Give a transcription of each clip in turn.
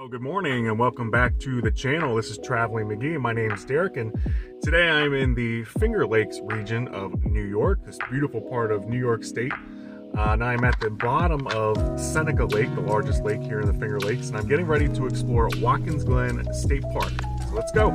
Well, good morning and welcome back to the channel. This is Traveling McGee. My name is Derek, and today I'm in the Finger Lakes region of New York, this beautiful part of New York State. Now I'm at the bottom of Seneca Lake, the largest lake here in the Finger Lakes, and I'm getting ready to explore Watkins Glen State Park. So let's go.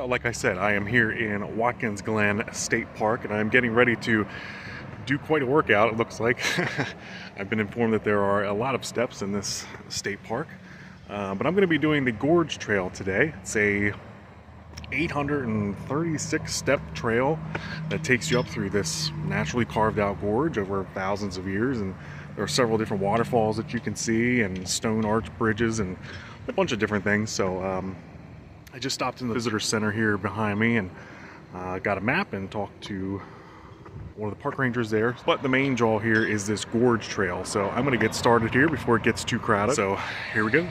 Like I said, I am here in Watkins Glen State Park, and I'm getting ready to do quite a workout, it looks like. I've been informed that there are a lot of steps in this state park, but I'm going to be doing the Gorge Trail today. It's a 836 step trail that takes you up through this naturally carved out gorge over thousands of years, and there are several different waterfalls that you can see and stone arch bridges and a bunch of different things. So I just stopped in the visitor center here behind me and got a map and talked to one of the park rangers there. But the main draw here is this Gorge Trail. So I'm gonna get started here before it gets too crowded. So here we go.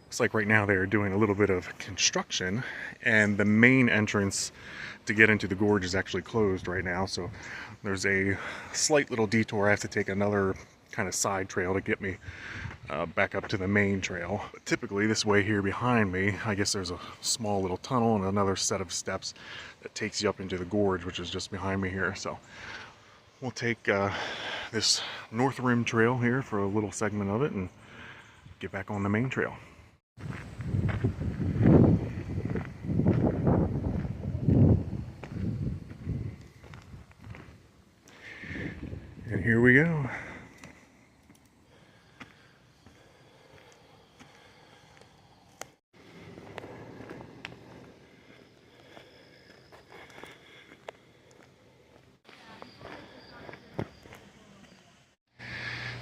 Looks like right now they're doing a little bit of construction, and the main entrance to get into the gorge is actually closed right now. So there's a slight little detour. I have to take another kind of side trail to get me back up to the main trail. But typically this way here behind me, I guess there's a small little tunnel and another set of steps that takes you up into the gorge, which is just behind me here. So we'll take this North Rim Trail here for a little segment of it and get back on the main trail. And here we go.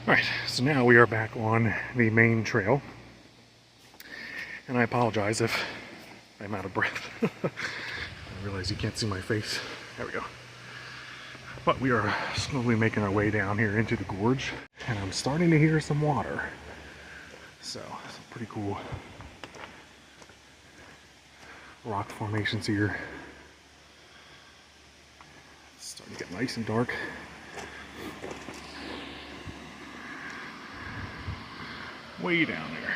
All right, so now we are back on the main trail. And I apologize if I'm out of breath. I realize you can't see my face. There we go. But we are slowly making our way down here into the gorge, and I'm starting to hear some water. So, some pretty cool rock formations here. It's starting to get nice and dark. Way down there.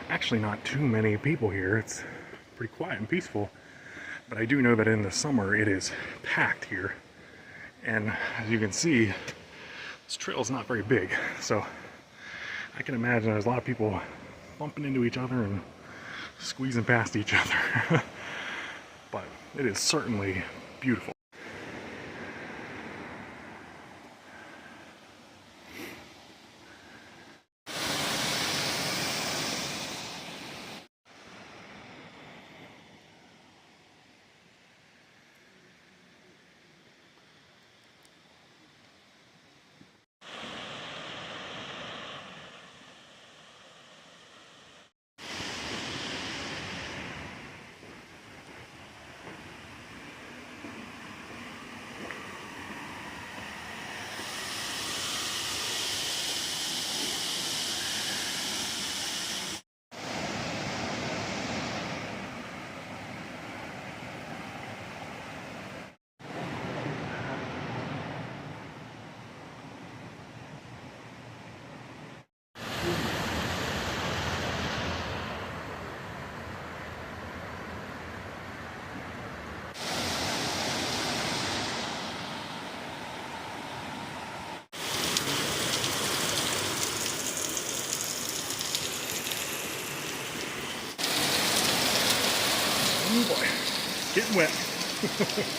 Actually not too many people here. It's pretty quiet and peaceful, but I do know that in the summer it is packed here, and as you can see, this trail is not very big, so I can imagine there's a lot of people bumping into each other and squeezing past each other. But it is certainly beautiful. wet.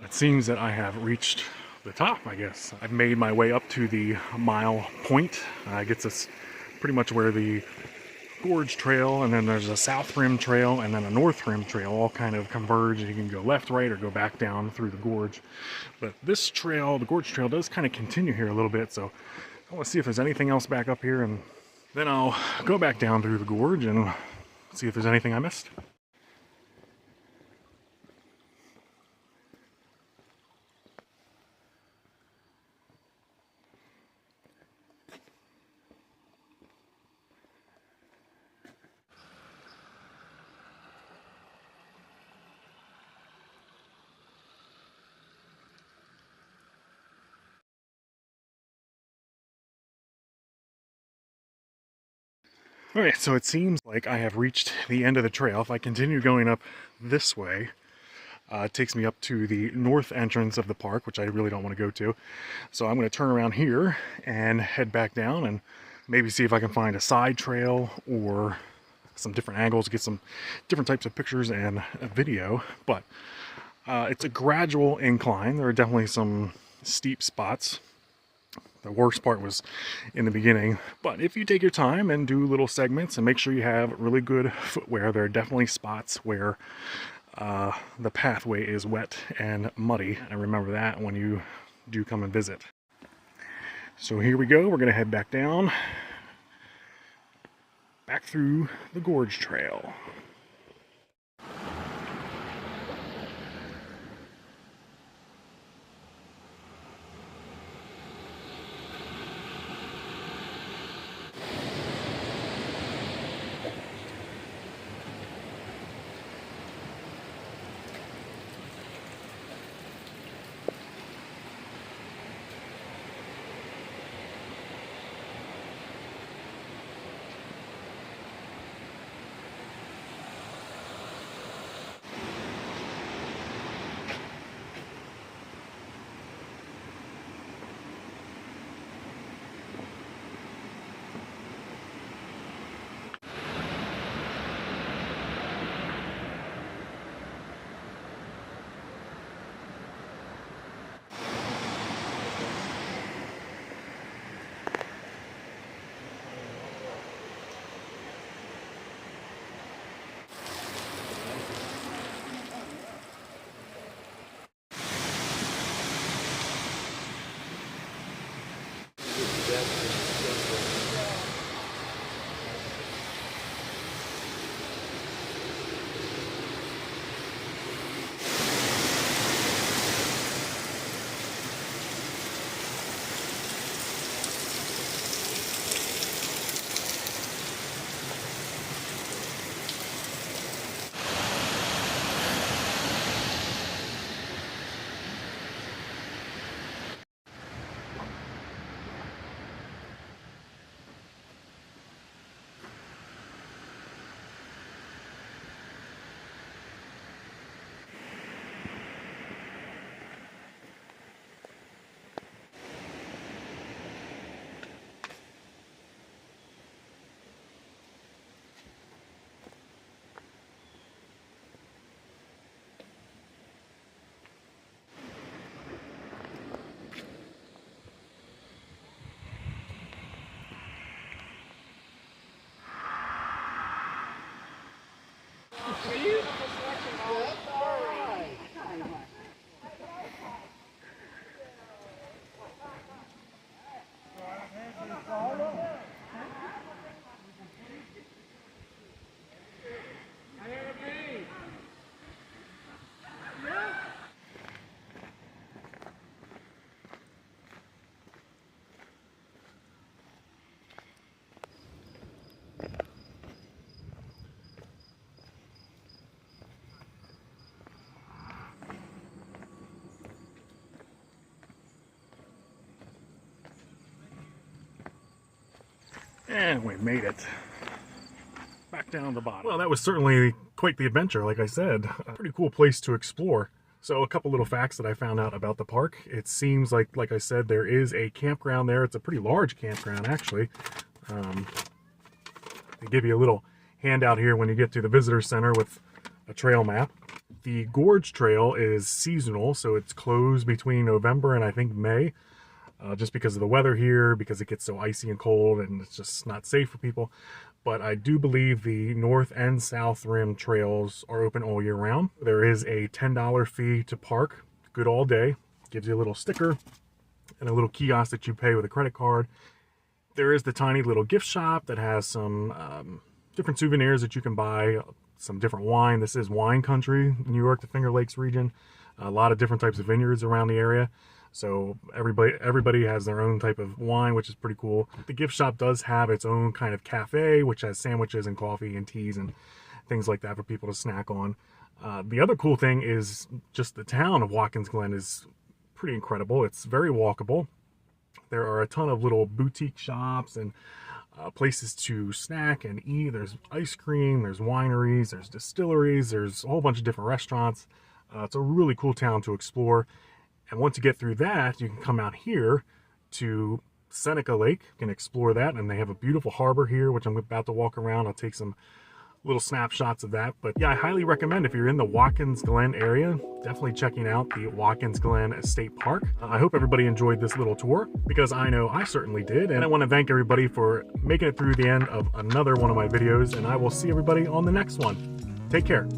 It seems that I have reached the top, I guess. I've made my way up to the mile point. Gets us pretty much where the Gorge Trail, and then there's a South Rim Trail, and then a North Rim Trail all kind of converge. You can go left, right, or go back down through the gorge. But this trail, the Gorge Trail, does kind of continue here a little bit, so I want to see if there's anything else back up here, and then I'll go back down through the gorge and see if there's anything I missed. Alright, so it seems like I have reached the end of the trail. If I continue going up this way, it takes me up to the north entrance of the park, which I really don't want to go to. So I'm going to turn around here and head back down and maybe see if I can find a side trail or some different angles, get some different types of pictures and a video. But it's a gradual incline. There are definitely some steep spots. The worst part was in the beginning, but if you take your time and do little segments and make sure you have really good footwear, there are definitely spots where the pathway is wet and muddy, and remember that when you do come and visit. So here we go, we're going to head back down, back through the Gorge Trail. And we made it back down the bottom. Well, that was certainly quite the adventure, like I said. A pretty cool place to explore. So a couple little facts that I found out about the park. It seems like I said, there is a campground there. It's a pretty large campground, actually. They give you a little handout here when you get to the visitor center with a trail map. The Gorge Trail is seasonal, so it's closed between November and I think May. Just because of the weather here, because it gets so icy and cold and it's just not safe for people. But I do believe the North and South Rim trails are open all year round. There is a $10 fee to park, good all day. Gives you a little sticker and a little kiosk that you pay with a credit card. There is the tiny little gift shop that has some different souvenirs that you can buy, some different wine. This is wine country, New York, the Finger Lakes region. A lot of different types of vineyards around the area. So everybody has their own type of wine, which is pretty cool. The gift shop does have its own kind of cafe, which has sandwiches and coffee and teas and things like that for people to snack on. The other cool thing is just the town of Watkins Glen is pretty incredible. It's very walkable. There are a ton of little boutique shops and places to snack and eat. There's ice cream, there's wineries, there's distilleries, there's a whole bunch of different restaurants. It's a really cool town to explore. And once you get through that, you can come out here to Seneca Lake. You can explore that, and they have a beautiful harbor here, which I'm about to walk around. I'll take some little snapshots of that. But yeah, I highly recommend if you're in the Watkins Glen area, definitely checking out the Watkins Glen State Park. I hope everybody enjoyed this little tour, because I know I certainly did. And I want to thank everybody for making it through the end of another one of my videos, and I will see everybody on the next one. Take care.